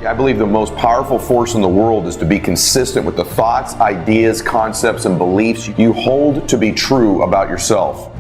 I believe the most powerful force in the world is to be consistent with the thoughts, ideas, concepts, and beliefs you hold to be true about yourself.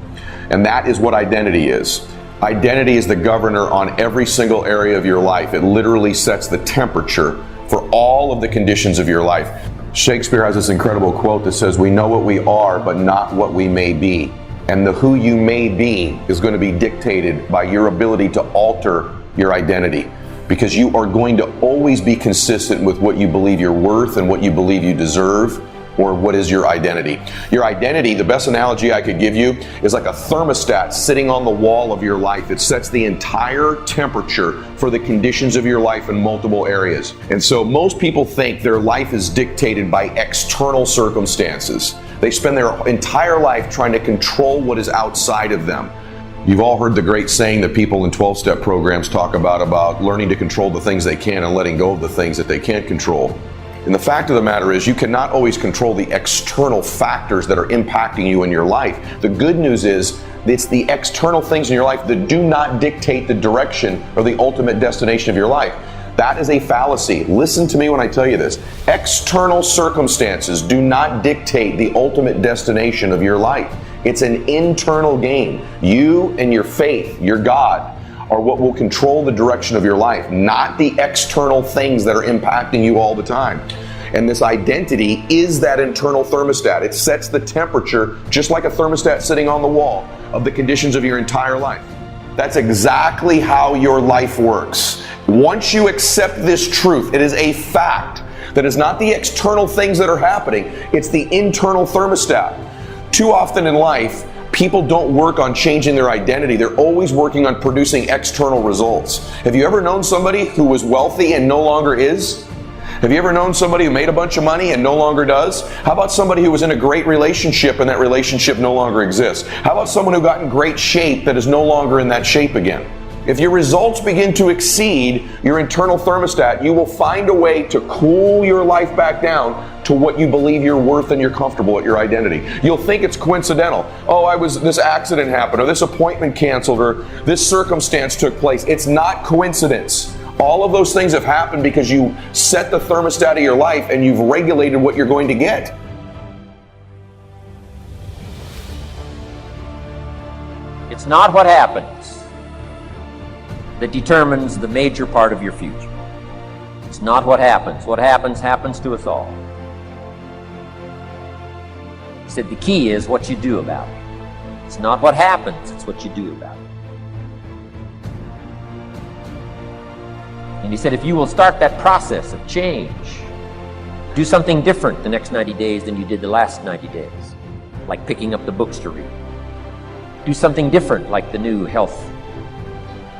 And that is what identity is. Identity is the governor on every single area of your life. It literally sets the temperature for all of the conditions of your life. Shakespeare has this incredible quote that says, "We know what we are, but not what we may be." And the who you may be is going to be dictated by your ability to alter your identity, because you are going to always be consistent with what you believe you're worth and what you believe you deserve, or what is your identity. Your identity, the best analogy I could give you, is like a thermostat sitting on the wall of your life. It sets the entire temperature for the conditions of your life in multiple areas. And so most people think their life is dictated by external circumstances. They spend their entire life trying to control what is outside of them. You've all heard the great saying that people in 12-step programs talk about learning to control the things they can and letting go of the things that they can't control. And the fact of the matter is, you cannot always control the external factors that are impacting you in your life. The good news is, it's the external things in your life that do not dictate the direction or the ultimate destination of your life. That is a fallacy. Listen to me when I tell you this. External circumstances do not dictate the ultimate destination of your life. It's an internal game. You and your faith, your God, are what will control the direction of your life, not the external things that are impacting you all the time. And this identity is that internal thermostat. It sets the temperature, just like a thermostat sitting on the wall, of the conditions of your entire life. That's exactly how your life works. Once you accept this truth, it is a fact that it's not the external things that are happening, it's the internal thermostat. Too often in life, people don't work on changing their identity. They're always working on producing external results. Have you ever known somebody who was wealthy and no longer is? Have you ever known somebody who made a bunch of money and no longer does? How about somebody who was in a great relationship and that relationship no longer exists? How about someone who got in great shape that is no longer in that shape again? If your results begin to exceed your internal thermostat, you will find a way to cool your life back down to what you believe you're worth and you're comfortable at your identity. You'll think it's coincidental. Oh, this accident happened, or this appointment canceled, or this circumstance took place. It's not coincidence. All of those things have happened because you set the thermostat of your life and you've regulated what you're going to get. It's not what happens that determines the major part of your future. It's not what happens. What happens, happens to us all. He said the key is what you do about it. It's not what happens, it's what you do about it. And he said if you will start that process of change, do something different the next 90 days than you did the last 90 days, like picking up the books to read. Do something different, like the new health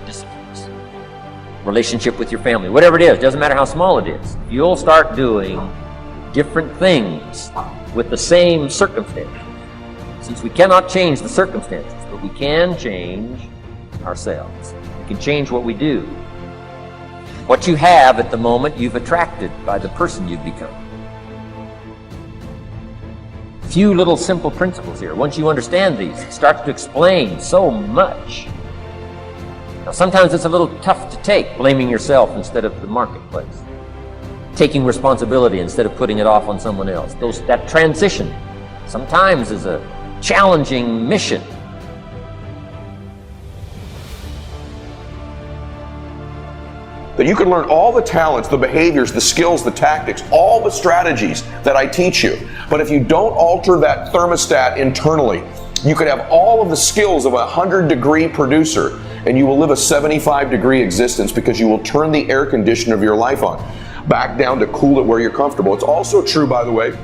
disciplines, relationship with your family, whatever it is, doesn't matter how small it is. You'll start doing different things with the same circumstances. Since we cannot change the circumstances, but we can change ourselves. We can change what we do. What you have at the moment, you've attracted by the person you've become. Few little simple principles here. Once you understand these, it starts to explain so much. Now, sometimes it's a little tough to take, blaming yourself instead of the marketplace, taking responsibility instead of putting it off on someone else. That transition sometimes is a challenging mission. That you can learn all the talents, the behaviors, the skills, the tactics, all the strategies that I teach you. But if you don't alter that thermostat internally, you could have all of the skills of a 100-degree producer, and you will live a 75-degree existence because you will turn the air conditioner of your life on back down to cool it where you're comfortable. It's also true, by the way,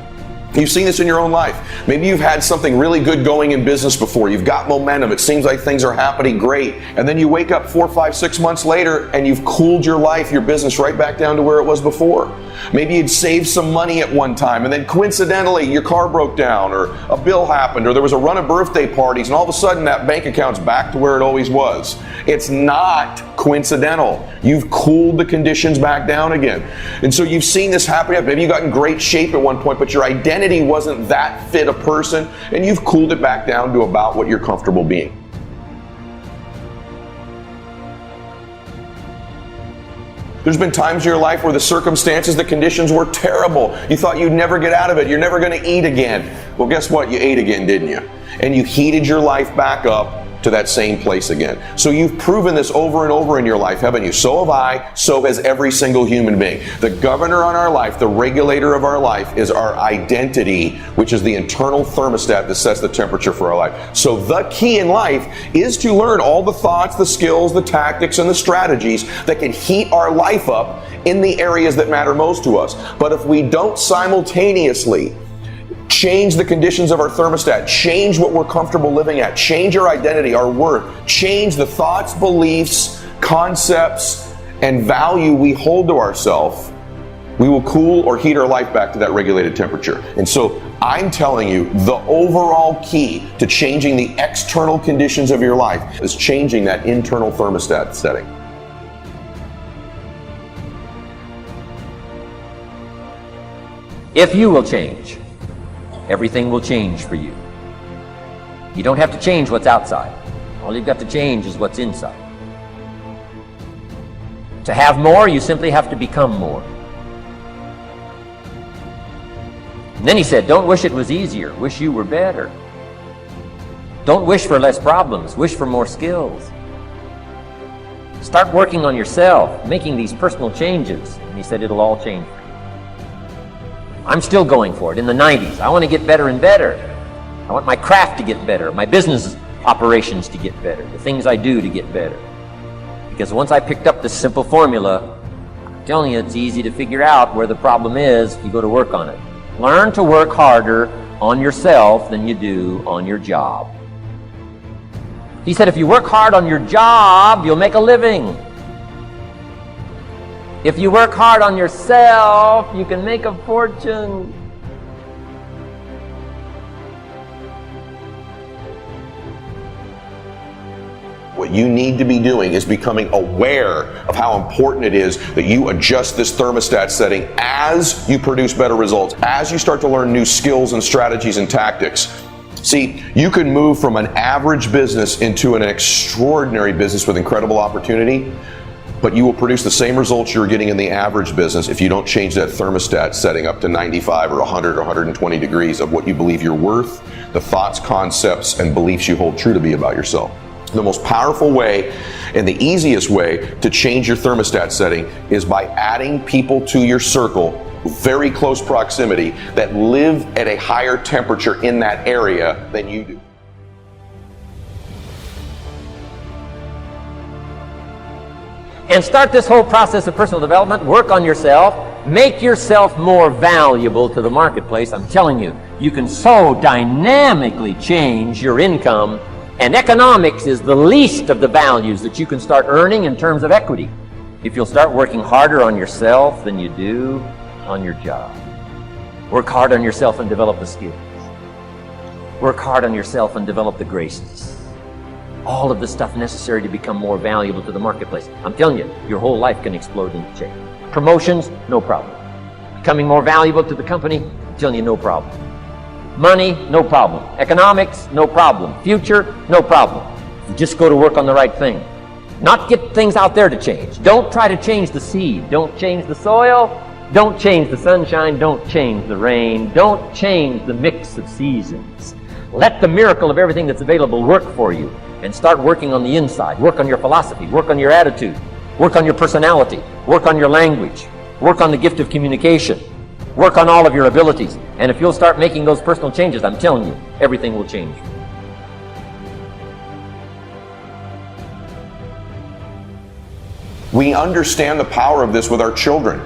you've seen this in your own life. Maybe you've had something really good going in business before. You've got momentum. It seems like things are happening great. And then you wake up 4, 5, 6 months later and you've cooled your life, your business right back down to where it was before. Maybe you'd saved some money at one time and then coincidentally your car broke down or a bill happened or there was a run of birthday parties and all of a sudden that bank account's back to where it always was. It's not coincidental. You've cooled the conditions back down again. And so you've seen this happen. Maybe you got in great shape at one point, but your identity wasn't that fit a person, and you've cooled it back down to about what you're comfortable being. There's been times in your life where the circumstances, the conditions were terrible. You thought you'd never get out of it. You're never going to eat again. Well, guess what? You ate again, didn't you? And you heated your life back up to that same place again. So you've proven this over and over in your life, haven't you? So have I, so has every single human being. The governor on our life, the regulator of our life, is our identity, which is the internal thermostat that sets the temperature for our life. So the key in life is to learn all the thoughts, the skills, the tactics, and the strategies that can heat our life up in the areas that matter most to us. But if we don't simultaneously change the conditions of our thermostat, change what we're comfortable living at, change our identity, our worth, change the thoughts, beliefs, concepts, and value we hold to ourselves, we will cool or heat our life back to that regulated temperature. And so I'm telling you, the overall key to changing the external conditions of your life is changing that internal thermostat setting. If you will change, everything will change for you. You don't have to change what's outside. All you've got to change is what's inside. To have more, you simply have to become more. And then he said, don't wish it was easier. Wish you were better. Don't wish for less problems. Wish for more skills. Start working on yourself, making these personal changes. And he said, it'll all change for you. I'm still going for it. In the 90s, I want to get better and better. I want my craft to get better, my business operations to get better, the things I do to get better. Because once I picked up this simple formula, I'm telling you, it's easy to figure out where the problem is if you go to work on it. Learn to work harder on yourself than you do on your job. He said, if you work hard on your job, you'll make a living. If you work hard on yourself, you can make a fortune. What you need to be doing is becoming aware of how important it is that you adjust this thermostat setting as you produce better results, as you start to learn new skills and strategies and tactics. See, you can move from an average business into an extraordinary business with incredible opportunity, but you will produce the same results you're getting in the average business if you don't change that thermostat setting up to 95 or 100 or 120 degrees of what you believe you're worth, the thoughts, concepts, and beliefs you hold true to be about yourself. The most powerful way and the easiest way to change your thermostat setting is by adding people to your circle, very close proximity, that live at a higher temperature in that area than you do. And start this whole process of personal development. Work on yourself. Make yourself more valuable to the marketplace. I'm telling you, you can so dynamically change your income, and economics is the least of the values that you can start earning in terms of equity if you'll start working harder on yourself than you do on your job. Work hard on yourself and develop the skills. Work hard on yourself and develop the graces. All of the stuff necessary to become more valuable to the marketplace. I'm telling you, your whole life can explode into change. Promotions, no problem. Becoming more valuable to the company, I'm telling you, no problem. Money, no problem. Economics, no problem. Future, no problem. You just go to work on the right thing. Not get things out there to change. Don't try to change the seed. Don't change the soil. Don't change the sunshine. Don't change the rain. Don't change the mix of seasons. Let the miracle of everything that's available work for you. And start working on the inside. Work on your philosophy. Work on your attitude. Work on your personality. Work on your language. Work on the gift of communication. Work on all of your abilities. And if you'll start making those personal changes, I'm telling you, everything will change. We understand the power of this with our children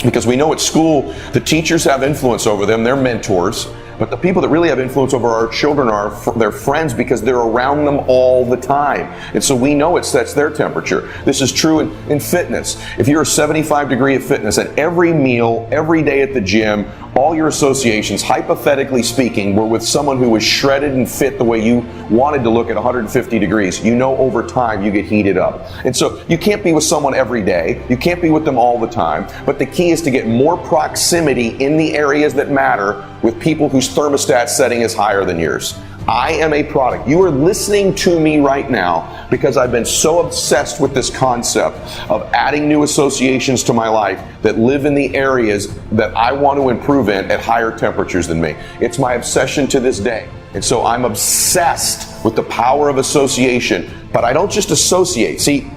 because we know at school the teachers have influence over them, they're mentors. But the people that really have influence over our children are their friends because they're around them all the time. And so we know it sets their temperature. This is true in fitness. If you're a 75 degree of fitness at every meal, every day at the gym, all your associations, hypothetically speaking, were with someone who was shredded and fit the way you wanted to look at 150 degrees, you know over time you get heated up. And so you can't be with someone every day. You can't be with them all the time. But the key is to get more proximity in the areas that matter with people whose thermostat setting is higher than yours. I am a product. You are listening to me right now because I've been so obsessed with this concept of adding new associations to my life that live in the areas that I want to improve in at higher temperatures than me. It's my obsession to this day. And so I'm obsessed with the power of association, but I don't just associate. See,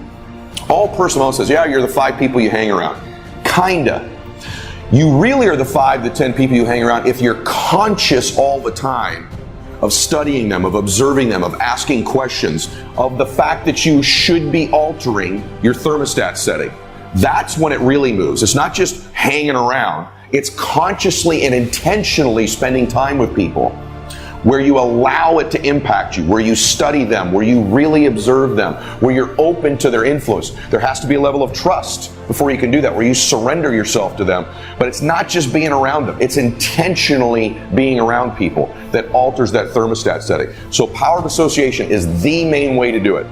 all personal says, yeah, you're the 5 people you hang around. Kinda. You really are the 5 to 10 people you hang around if you're conscious all the time of studying them, of observing them, of asking questions, of the fact that you should be altering your thermostat setting. That's when it really moves. It's not just hanging around. It's consciously and intentionally spending time with people where you allow it to impact you, where you study them, where you really observe them, where you're open to their influence. There has to be a level of trust before you can do that, where you surrender yourself to them. But it's not just being around them. It's intentionally being around people that alters that thermostat setting. So power of association is the main way to do it.